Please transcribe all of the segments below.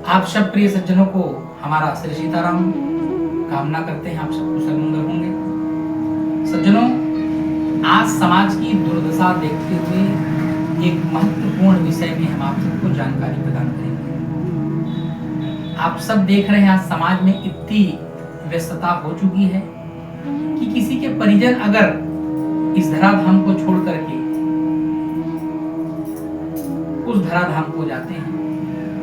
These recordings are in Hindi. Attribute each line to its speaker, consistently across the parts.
Speaker 1: आप सब प्रिय सज्जनों को हमारा श्री सीताराम कामना करते हैं, आप सब कुशल मंगल होंगे। सज्जनों, आज समाज की दुर्दशा देखते हुए एक महत्वपूर्ण विषय में हम आप सबको जानकारी प्रदान करेंगे। आप सब देख रहे हैं आज समाज में इतनी व्यस्तता हो चुकी है कि किसी के परिजन अगर इस धराधाम को छोड़ करके उस धराधाम को जाते हैं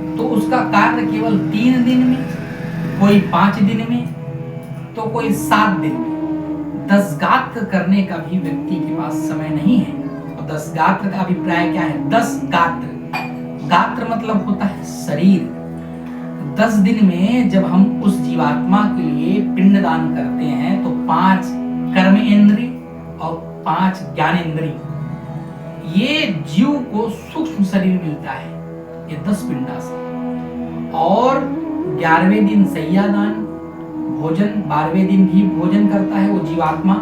Speaker 1: तो उसका कार्य केवल 3 दिन में, कोई 5 दिन में, तो कोई 7 दिन में। 10 गात्र करने का भी व्यक्ति के पास समय नहीं है। और 10 गात्र का अभिप्राय क्या है? 10 गात्र, गात्र मतलब होता है शरीर। 10 दिन में जब हम उस जीवात्मा के लिए पिंडदान करते हैं तो 5 कर्मेंद्रिय और 5 ज्ञानेंद्रिय, ये जीव को सूक्ष्म शरीर मिलता है, ये 10 पिंडा से। और 11वें दिन सैयादान, भोजन, 12वें दिन भी भोजन करता है वो जीवात्मा।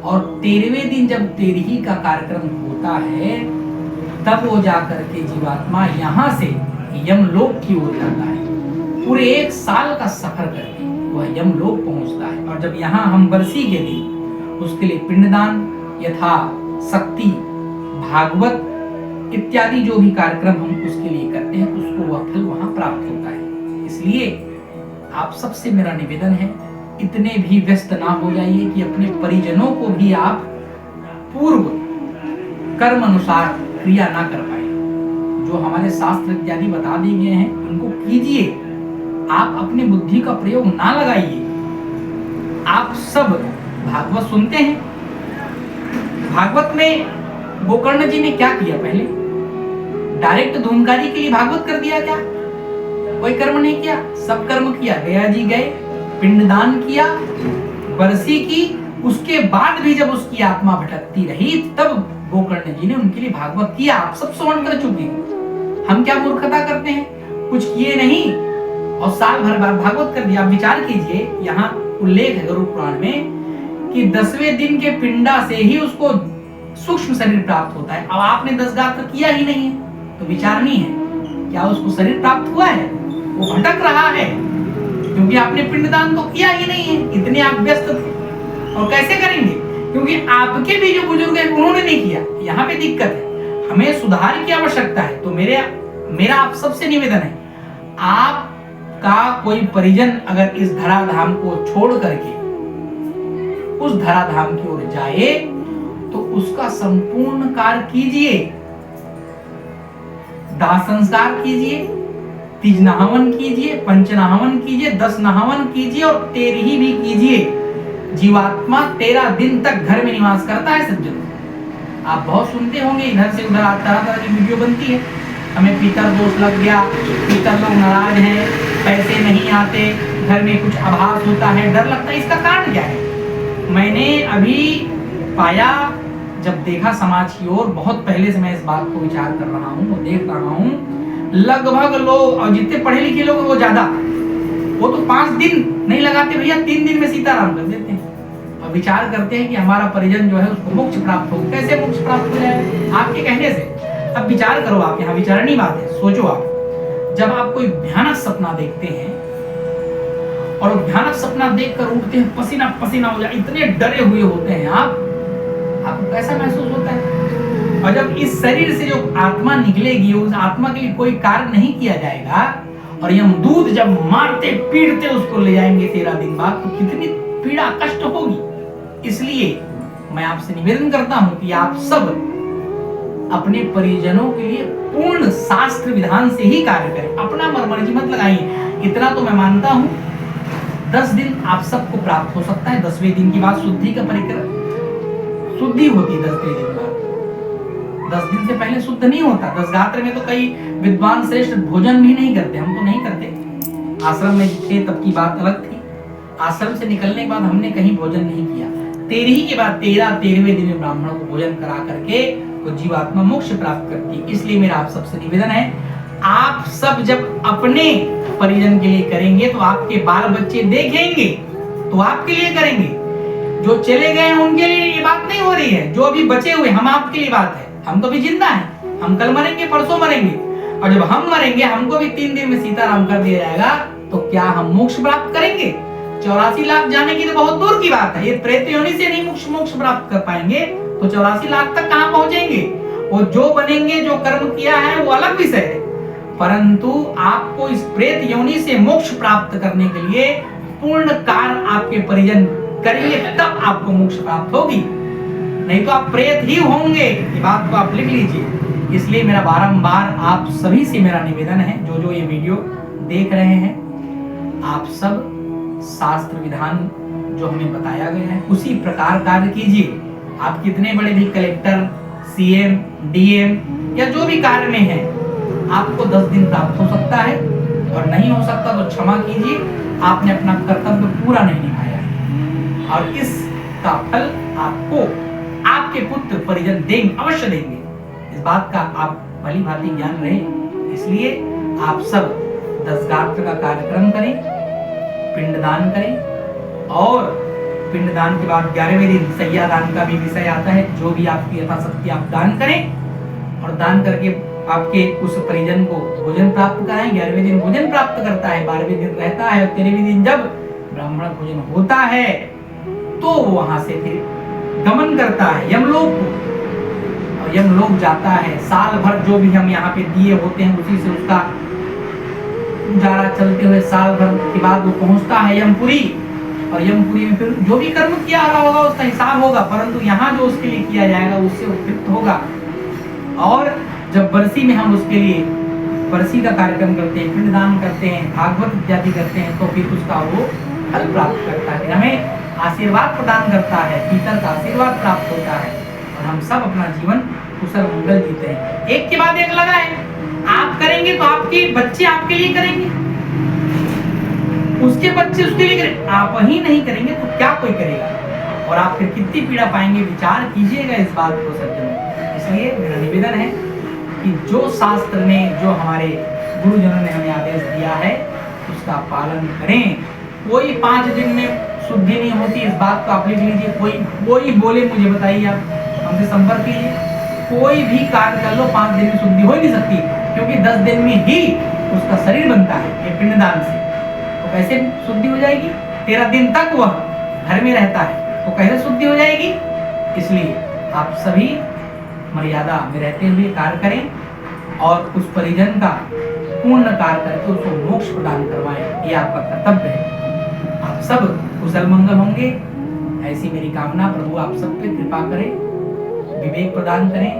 Speaker 1: और 13वें दिन जब तेरही का कार्यक्रम होता है तब वो जाकर के जीवात्मा यहाँ से यमलोक की ओर जाता है। पूरे 1 साल का सफर करके वह यमलोक पहुंचता है। और जब यहाँ हम बरसी के दिन उसके लिए पिंडदान, यथा शक्ति, भागवत इत्यादि जो भी कार्यक्रम हम उसके लिए करते हैं उसको वह फल वहां प्राप्त होता है। इसलिए आप सबसे मेरा निवेदन है, इतने भी व्यस्त ना हो जाइए कि अपने परिजनों को भी आप पूर्व कर्म अनुसार क्रिया ना कर पाए। जो हमारे शास्त्र इत्यादि बता दिए गए हैं उनको कीजिए, आप अपनी बुद्धि का प्रयोग ना लगाइए। आप सब भागवत सुनते हैं, भागवत में गोकर्ण जी ने क्या किया? पहले डायरेक्ट धूमकारी के लिए भागवत कर दिया क्या? कोई कर्म नहीं किया, सब कर्म किया। गया जी गए, पिंडदान किया, बरसी की, उसके बाद भी जब उसकी आत्मा भटकती रही तब गोकर्ण जी ने उनके लिए भागवत किया। आप सब श्रवण कर चुके हैं। हम क्या मूर्खता करते हैं? कुछ किए नहीं और साल भर बाद भागवत कर दिया। आप विचार कीजिए, यहाँ उल्लेख है गरुड़ पुराण में कि 10वें दिन के पिंडा से ही उसको सूक्ष्म शरीर प्राप्त होता है। अब आपने 10 गात्र किया ही नहीं है तो विचार नहीं है, क्या उसको शरीर प्राप्त हुआ है? वो भटक रहा है क्योंकि आपने पिंडदान तो किया ही नहीं है, इतने आप व्यस्त थे। और कैसे करेंगे? क्योंकि आपके भी जो बुजुर्ग हैं उन्होंने नहीं किया। यहाँ पे दिक्कत है, हमें सुधार की आवश्यकता है। तो मेरा आप सबसे निवेदन है, आपका कोई परिजन अगर इस धराधाम को छोड़ करके उस धराधाम की ओर जाए तो उसका संपूर्ण कार्य कीजिए। दाह संस्कार कीजिए, तीज नहावन कीजिए, पंच नहावन कीजिए, 10 नहावन कीजिए और तेरही भी कीजिए। जीवात्मा 13 दिन तक घर में निवास करता है। सज्जनों, आप बहुत सुनते होंगे, इधर से उधर तरह तरह की वीडियो बनती है, हमें पितर दोष लग गया, पितर लोग नाराज हैं, पैसे नहीं आते, घर में कुछ आभास होता है, डर लगता है। इसका कारण क्या है? मैंने अभी पाया, जब देखा समाज की ओर, बहुत पहले से मैं इस बात को विचार कर रहा हूँ और देख रहा हूँ, लगभग लोग, और जितने पढ़े लिखे लोग वो ज्यादा, वो तो 5 दिन नहीं लगाते भैया, 3 दिन में सीताराम कर देते हैं और विचार करते हैं कि हमारा परिजन जो है उसको मोक्ष प्राप्त हो। कैसे मोक्ष प्राप्त हो जाए? आपके कहने से। अब विचार करो, आप यहाँ विचारणी बात है, सोचो आप, जब आप कोई भयानक सपना देखते हैं और भयानक सपना देखकर उठते हैं, पसीना पसीना हो जाए, इतने डरे हुए होते हैं आपको कैसा महसूस होता है? और जब इस शरीर से जो आत्मा निकलेगी, उस आत्मा के लिए कोई कार्य नहीं किया जाएगा और यमदूत जब मारते पीटते उसको ले जाएंगे 13 दिन बाद, तो कितनी पीड़ा कष्ट होगी। इसलिए मैं आपसे निवेदन करता हूं कि आप सब अपने परिजनों के लिए पूर्ण शास्त्र विधान से ही कार्य करें, अपना मर्मर्जी मत लगाइए। इतना तो मैं मानता हूं 10 दिन आप सबको प्राप्त हो सकता है। 10वें दिन की बात शुद्धि का परिक्रम, शुद्धि होती है 10वें दिन बाद। 10 दिन से पहले शुद्ध नहीं होता। 10 गात्र में तो कई विद्वान श्रेष्ठ भोजन भी नहीं करते, हम तो नहीं करते। आश्रम में थे तब की बात अलग थी, आश्रम से निकलने के बाद हमने कहीं भोजन नहीं किया। तेरही के बाद 13वें दिन में ब्राह्मणों को भोजन करा करके तो जीवात्मा मोक्ष प्राप्त करती है। इसलिए मेरा आप सबसे निवेदन है, आप सब जब अपने परिजन के लिए करेंगे तो आपके बाल बच्चे देखेंगे तो आपके लिए करेंगे। जो चले गए हैं उनके लिए ये बात नहीं हो रही है, जो अभी बचे हुए हम आपके लिए बात है। हम तो भी जिंदा हैं, हम कल मरेंगे, परसों मरेंगे। और जब हम मरेंगे हमको भी 3 दिन में सीताराम कर दिया जाएगा, तो क्या हम मोक्ष प्राप्त करेंगे? 84 लाख जाने की तो बहुत दूर की बात है। ये प्रेत योनि से नहीं मोक्ष प्राप्त कर पाएंगे तो 84 लाख तक कहां पहुंचेंगे? वो जो बनेंगे, जो कर्म किया है वो अलग विषय है, परंतु आपको इस प्रेत योनि से मोक्ष प्राप्त करने के लिए पूर्ण कार्य आपके परिजन करेंगे, तब आपको मोक्ष प्राप्त होगी, नहीं तो आप प्रेत ही होंगे। ये बात को आप लिख लीजिए। इसलिए मेरा बारंबार आप सभी से मेरा निवेदन है, जो ये वीडियो देख रहे हैं, आप सब शास्त्र विधान जो हमें बताया गया है उसी प्रकार कार्य कीजिए। आप कितने बड़े भी कलेक्टर, सीएम, डीएम या जो भी कार्य में हैं, आपको 10 दिन प्राप्त हो सकता है, और नहीं हो सकता तो क्षमा कीजिए, आपने अपना कर्तव्य पूरा नहीं निभाया, और इसका फल आपको आपके पुत्र परिजन देंगे, अवश्य देंगे। इस बात का आप भली भांति ज्ञान रहे। इसलिए आप सब 10 गात्र का कार्यक्रम करें, पिंडदान करें, और पिंडदान के बाद 11वें दिन सैया दान का भी विषय आता है। जो भी आपकी यथाशक्ति आप दान करें, और दान करके आपके उस परिजन को भोजन प्राप्त कराएं। 11वें दिन भोजन प्राप्त करता है, 12वें दिन रहता है, और 13वें दिन जब ब्राह्मण भोजन होता है तो वहां से फिर गमन करता है यमलोक को, और यमलोक जाता है। साल भर जो भी हम यहाँ पे दिए होते हैं उसी से उसका गुजारा चलते हुए साल भर के बाद वो पहुंचता है यमपुरी, और यमपुरी में फिर जो भी कर्म किया रहा होगा उसका हिसाब होगा, परंतु यहाँ जो उसके लिए किया जाएगा उससे उपयुक्त होगा। और जब बरसी में हम उसके लिए बरसी का कार्यक्रम करते हैं, पिंडदान करते हैं, भागवत इत्यादि करते हैं, तो फिर उसका वो फल प्राप्त करता है, हमें आशीर्वाद प्रदान करता है, पितर का आशीर्वाद प्राप्त होता है, और हम सब अपना जीवन कुशल मंगल जीते हैं। एक के बाद एक लगा है। आप करेंगे तो आपके बच्चे आपके लिए करेंगे, उसके बच्चे उसके लिए करेंगे। आप ही नहीं करेंगे तो क्या कोई करेगा? और आप फिर कितनी पीड़ा पाएंगे, विचार कीजिएगा इस बात को सज्जनों। इसलिए मेरा निवेदन है कि जो शास्त्र ने, जो हमारे गुरुजनों ने हमें आदेश दिया है उसका पालन करें। कोई 5 दिन में शुद्धि नहीं होती, इस बात को आप लिख लीजिए। कोई बोले मुझे बताइए, आप हमसे संपर्क कीजिए। कोई भी कार्य कर लो 5 दिन में शुद्धि हो ही नहीं सकती, क्योंकि 10 दिन में ही उसका शरीर बनता है ये पिंडदान से। तो कैसे शुद्धि हो जाएगी? 13 दिन तक वह घर में रहता है, तो कैसे शुद्धि हो जाएगी? इसलिए आप सभी मर्यादा में रहते हुए कार्य करें, और उस परिजन का पूर्ण कार्य करके उसको मोक्ष प्रदान करवाएं, ये आपका कर्तव्य है। आप सब कुशल मंगल होंगे, ऐसी मेरी कामना। प्रभु आप सब पे कृपा करें, विवेक प्रदान करें,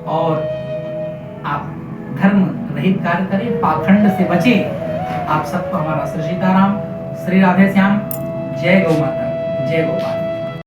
Speaker 1: और आप धर्म रहित कार्य करें, पाखंड से बचें। आप सबको हमारा श्री सीताराम, श्री राधे श्याम, जय गौ माता, जय गोपाल।